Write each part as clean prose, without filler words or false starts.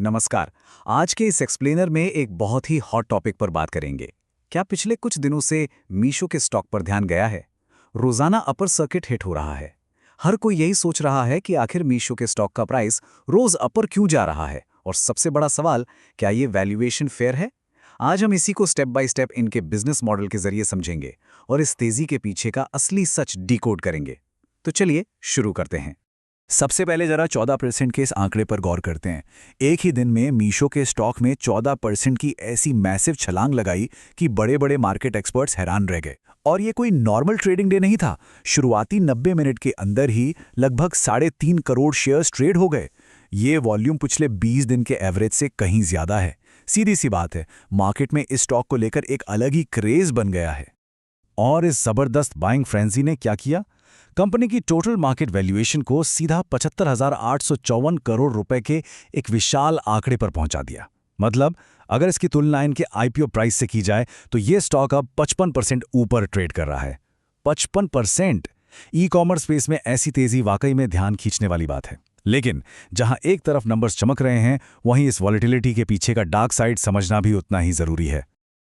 नमस्कार। आज के इस एक्सप्लेनर में एक बहुत ही हॉट टॉपिक पर बात करेंगे। क्या पिछले कुछ दिनों से मीशो के स्टॉक पर ध्यान गया है? रोजाना अपर सर्किट हिट हो रहा है। हर कोई यही सोच रहा है कि आखिर मीशो के स्टॉक का प्राइस रोज अपर क्यों जा रहा है, और सबसे बड़ा सवाल, क्या ये वैल्यूएशन फेयर है? आज हम इसी को स्टेप बाय स्टेप इनके बिजनेस मॉडल के जरिए समझेंगे और इस तेजी के पीछे का असली सच डिकोड करेंगे। तो चलिए शुरू करते हैं। सबसे पहले जरा 14% के इस आंकड़े पर गौर करते हैं। एक ही दिन में मीशो के स्टॉक में 14% की ऐसी मैसिव छलांग लगाई कि बड़े बड़े मार्केट एक्सपर्ट्स हैरान रह गए। और ये कोई नॉर्मल ट्रेडिंग डे नहीं था। शुरुआती 90 मिनट के अंदर ही लगभग 3.5 करोड़ शेयर्स ट्रेड हो गए। ये वॉल्यूम पिछले 20 दिन के एवरेज से कहीं ज्यादा है। सीधी सी बात है, मार्केट में इस स्टॉक को लेकर एक अलग ही क्रेज बन गया है। और इस जबरदस्त बाइंग फ्रेंजी ने क्या किया? कंपनी की टोटल मार्केट वैल्यूएशन को सीधा 75,854 करोड़ रुपए के एक विशाल आंकड़े पर पहुंचा दिया। मतलब अगर इसकी तुलना इनके आईपीओ प्राइस से की जाए तो ये स्टॉक अब 55% ऊपर ट्रेड कर रहा है। 55%! ई कॉमर्स स्पेस में ऐसी तेजी वाकई में ध्यान खींचने वाली बात है। लेकिन जहां एक तरफ नंबर्स चमक रहे हैं, वहीं इस वॉलेटिलिटी के पीछे का डार्क साइड समझना भी उतना ही जरूरी है।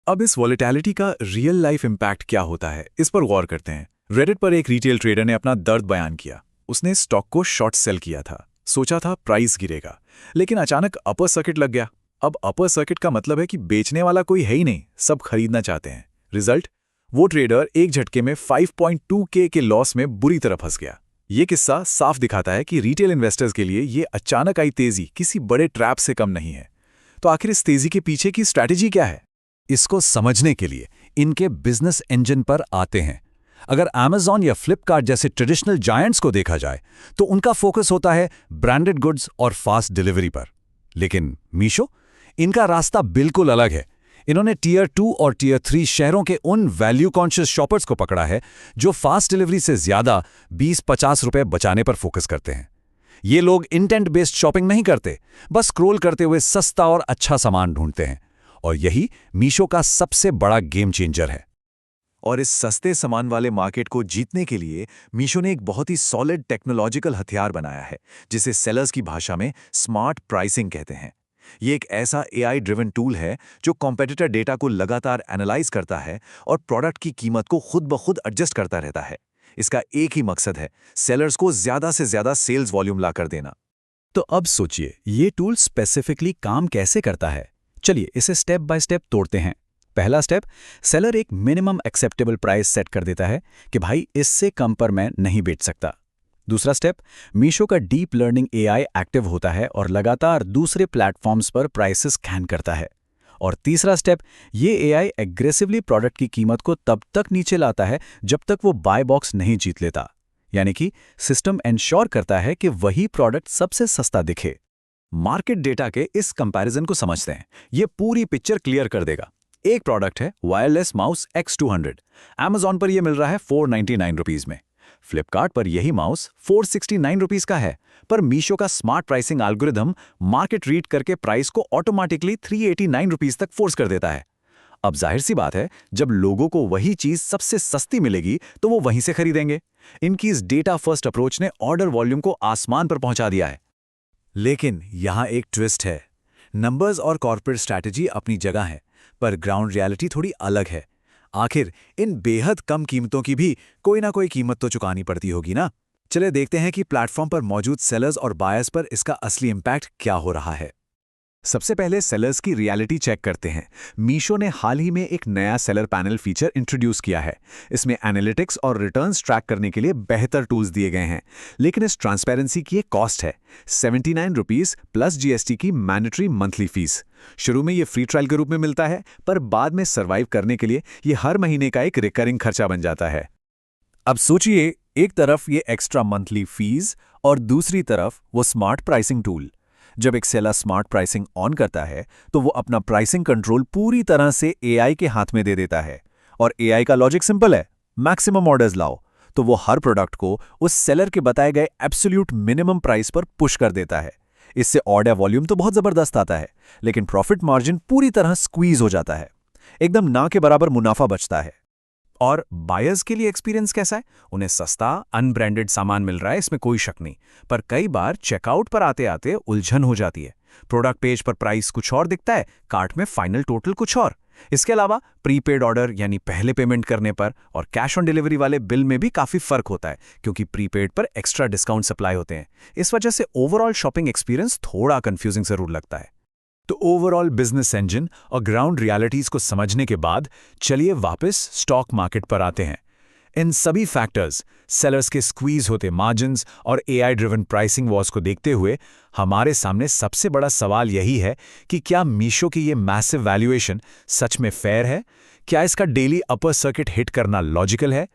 अब इस वॉलेटिलिटी का रियल लाइफ इम्पैक्ट क्या होता है, इस पर गौर करते हैं। रेडिट पर एक रिटेल ट्रेडर ने अपना दर्द बयान किया। उसने स्टॉक को शॉर्ट सेल किया था, सोचा था प्राइस गिरेगा, लेकिन अचानक अपर सर्किट लग गया। अब अपर सर्किट का मतलब है कि बेचने वाला कोई है ही नहीं, सब खरीदना चाहते हैं। रिजल्ट, वो ट्रेडर एक झटके में 5.2K के लॉस में बुरी तरह फंस गया। ये किस्सा साफ दिखाता है कि रिटेल इन्वेस्टर्स के लिए ये अचानक आई तेजी किसी बड़े ट्रैप से कम नहीं है। तो आखिर इस तेजी के पीछे की स्ट्रैटेजी क्या है? इसको समझने के लिए इनके बिजनेस इंजन पर आते हैं। अगर Amazon या Flipkart जैसे ट्रेडिशनल जायंट्स को देखा जाए तो उनका फोकस होता है ब्रांडेड गुड्स और फास्ट डिलीवरी पर। लेकिन मीशो, इनका रास्ता बिल्कुल अलग है। इन्होंने टियर 2 और टियर 3 शहरों के उन वैल्यू कॉन्शियस शॉपर्स को पकड़ा है जो फास्ट डिलीवरी से ज्यादा 20-50 रुपए बचाने पर फोकस करते हैं। ये लोग इंटेंट बेस्ड शॉपिंग नहीं करते, बस स्क्रॉल करते हुए सस्ता और अच्छा सामान ढूंढते हैं। और यही मीशो का सबसे बड़ा गेम चेंजर है। और इस सस्ते सामान वाले मार्केट को जीतने के लिए मीशो ने एक बहुत ही सॉलिड टेक्नोलॉजिकल हथियार बनाया है, जिसे सेलर्स की भाषा में स्मार्ट प्राइसिंग कहते हैं। ये एक ऐसा एआई ड्रिवन टूल है जो कॉम्पिटिटर डेटा को लगातार एनालाइज करता है और प्रोडक्ट की कीमत को खुद ब खुद एडजस्ट करता रहता है। इसका एक ही मकसद है, सेलर्स को ज्यादा से ज्यादा सेल्स वॉल्यूम लाकर देना। तो अब सोचिए, ये टूल स्पेसिफिकली काम कैसे करता है। चलिए इसे स्टेप बाय स्टेप तोड़ते हैं। पहला स्टेप, सेलर एक मिनिमम एक्सेप्टेबल प्राइस सेट कर देता है कि भाई इससे कम पर मैं नहीं बेच सकता। दूसरा स्टेप, मीशो का डीप लर्निंग एआई एक्टिव होता है और लगातार दूसरे प्लेटफॉर्म्स पर प्राइसेस स्कैन करता है। और तीसरा स्टेप, ये एआई एग्रेसिवली प्रोडक्ट की कीमत को तब तक नीचे लाता है जब तक वो बाय बॉक्स नहीं जीत लेता। यानी कि सिस्टम एंश्योर करता है कि वही प्रोडक्ट सबसे सस्ता दिखे। मार्केट डेटा के इस कंपैरिजन को समझते हैं। ये पूरी पिक्चर क्लियर कर देगा। एक प्रोडक्ट है वायरलेस माउस X200। Amazon पर यह मिल रहा है 499 रुपीज में। फ्लिपकार्ट पर यही माउस 469 रुपीज का है, पर मीशो का smart pricing algorithm market read करके प्राइस को ऑटोमेटिकली 389 रुपीज तक फोर्स कर देता है। अब जाहिर सी बात है, जब लोगों को वही चीज सबसे सस्ती मिलेगी तो वो वहीं से खरीदेंगे। इनकी इस डेटा फर्स्ट अप्रोच ने ऑर्डर वॉल्यूम को आसमान पर पहुंचा दिया है। लेकिन यहां एक ट्विस्ट है। नंबर्स और कॉर्पोरेट स्ट्रैटेजी अपनी जगह है, पर ग्राउंड रियलिटी थोड़ी अलग है। आखिर इन बेहद कम कीमतों की भी कोई ना कोई कीमत तो चुकानी पड़ती होगी ना। चले देखते हैं कि प्लेटफॉर्म पर मौजूद सेलर्स और बायर्स पर इसका असली इम्पैक्ट क्या हो रहा है। सबसे पहले सेलर्स की रियलिटी चेक करते हैं। मीशो ने हाल ही में एक नया सेलर पैनल फीचर इंट्रोड्यूस किया है। इसमें एनालिटिक्स और रिटर्न्स ट्रैक करने के लिए बेहतर टूल्स दिए गए हैं। लेकिन इस ट्रांसपेरेंसी की एक कॉस्ट है, 79 रुपीज प्लस जीएसटी की मैंडेटरी मंथली फीस। शुरू में ये फ्री ट्रायल के रूप में मिलता है, पर बाद में सर्वाइव करने के लिए ये हर महीने का एक रिकरिंग खर्चा बन जाता है। अब सोचिए, एक तरफ ये एक्स्ट्रा मंथली फीस और दूसरी तरफ वो स्मार्ट प्राइसिंग टूल। जब एक सेलर स्मार्ट प्राइसिंग ऑन करता है तो वो अपना प्राइसिंग कंट्रोल पूरी तरह से एआई के हाथ में दे देता है। और एआई का लॉजिक सिंपल है, मैक्सिमम ऑर्डर्स लाओ, तो वो हर प्रोडक्ट को उस सेलर के बताए गए एब्सोल्यूट मिनिमम प्राइस पर पुश कर देता है। इससे ऑर्डर वॉल्यूम तो बहुत जबरदस्त आता है, लेकिन प्रॉफिट मार्जिन पूरी तरह स्क्वीज हो जाता है। एकदम ना के बराबर मुनाफा बचता है। और बायर्स के लिए एक्सपीरियंस कैसा है? उन्हें सस्ता अनब्रांडेड सामान मिल रहा है, इसमें कोई शक नहीं, पर कई बार चेकआउट पर आते आते उलझन हो जाती है। प्रोडक्ट पेज पर प्राइस कुछ और दिखता है, कार्ट में फाइनल टोटल कुछ और। इसके अलावा प्रीपेड ऑर्डर यानी पहले पेमेंट करने पर और कैश ऑन डिलीवरी वाले बिल में भी काफ़ी फर्क होता है, क्योंकि प्रीपेड पर एक्स्ट्रा डिस्काउंट सप्लाई होते हैं। इस वजह से ओवरऑल शॉपिंग एक्सपीरियंस थोड़ा कंफ्यूजिंग जरूर लगता है। तो ओवरऑल बिजनेस इंजन और ग्राउंड रियलिटीज को समझने के बाद चलिए वापस स्टॉक मार्केट पर आते हैं। इन सभी फैक्टर्स, सेलर्स के स्क्वीज होते मार्जिन्स और एआई ड्रिवन प्राइसिंग वॉर्स को देखते हुए हमारे सामने सबसे बड़ा सवाल यही है कि क्या मीशो की ये मैसिव वैल्यूएशन सच में फेयर है? क्या इसका डेली अपर सर्किट हिट करना लॉजिकल है?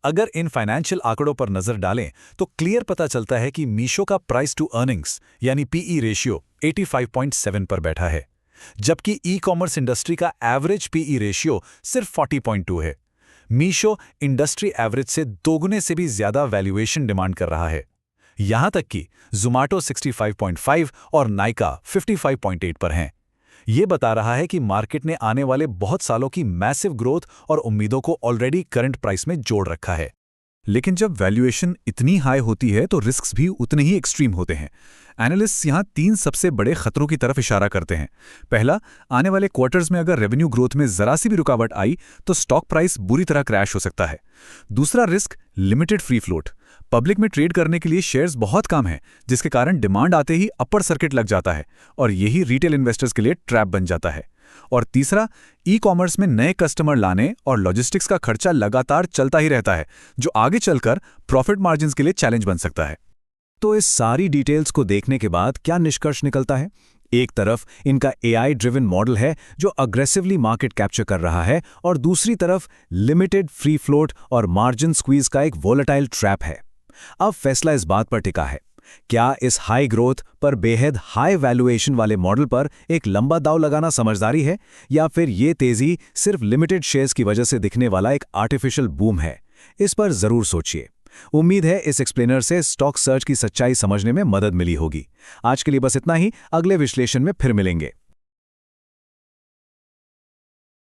अगर इन फाइनेंशियल आंकड़ों पर नजर डालें तो क्लियर पता चलता है कि मीशो का प्राइस टू अर्निंग्स यानी पीई रेशियो 85.7 पर बैठा है, जबकि ई कॉमर्स इंडस्ट्री का एवरेज पीई रेशियो सिर्फ 40.2 है। मीशो इंडस्ट्री एवरेज से दोगुने से भी ज्यादा वैल्यूएशन डिमांड कर रहा है। यहां तक कि ज़ोमैटो 65.5 और नाइका 55.8 पर हैं। ये बता रहा है कि मार्केट ने आने वाले बहुत सालों की मैसिव ग्रोथ और उम्मीदों को ऑलरेडी करंट प्राइस में जोड़ रखा है। लेकिन जब वैल्यूएशन इतनी हाई होती है तो रिस्क्स भी उतने ही एक्सट्रीम होते हैं। एनालिस्ट्स यहाँ 3 सबसे बड़े खतरों की तरफ इशारा करते हैं। पहला, आने वाले क्वार्टर्स में अगर रेवेन्यू ग्रोथ में जरा सी भी रुकावट आई तो स्टॉक प्राइस बुरी तरह क्रैश हो सकता है। दूसरा risk, limited free float. Public में ट्रेड करने के लिए शेयर्स बहुत कम हैं, जिसके कारण डिमांड आते ही अपर सर्किट लग जाता है और यही रिटेल इन्वेस्टर्स के लिए ट्रैप बन जाता है। और तीसरा, ई कॉमर्स में नए कस्टमर लाने और लॉजिस्टिक्स का खर्चा लगातार चलता ही रहता है, जो आगे चलकर प्रॉफिट मार्जिन्स के लिए चैलेंज बन सकता है। तो इस सारी डिटेल्स को देखने के बाद क्या निष्कर्ष निकलता है? एक तरफ इनका एआई ड्रिवन मॉडल है जो अग्रेसिवली मार्केट कैप्चर कर रहा है, और दूसरी तरफ लिमिटेड फ्री फ्लोट और मार्जिन स्क्वीज का एक वोलेटाइल ट्रैप है। अब फैसला इस बात पर टिका है, क्या इस हाई ग्रोथ पर बेहद हाई वैल्यूएशन वाले मॉडल पर एक लंबा दांव लगाना समझदारी है, या फिर ये तेजी सिर्फ लिमिटेड शेयर्स की वजह से दिखने वाला एक आर्टिफिशियल बूम है? इस पर जरूर सोचिए। उम्मीद है इस एक्सप्लेनर से स्टॉक सर्च की सच्चाई समझने में मदद मिली होगी। आज के लिए बस इतना ही, अगले विश्लेषण में फिर मिलेंगे।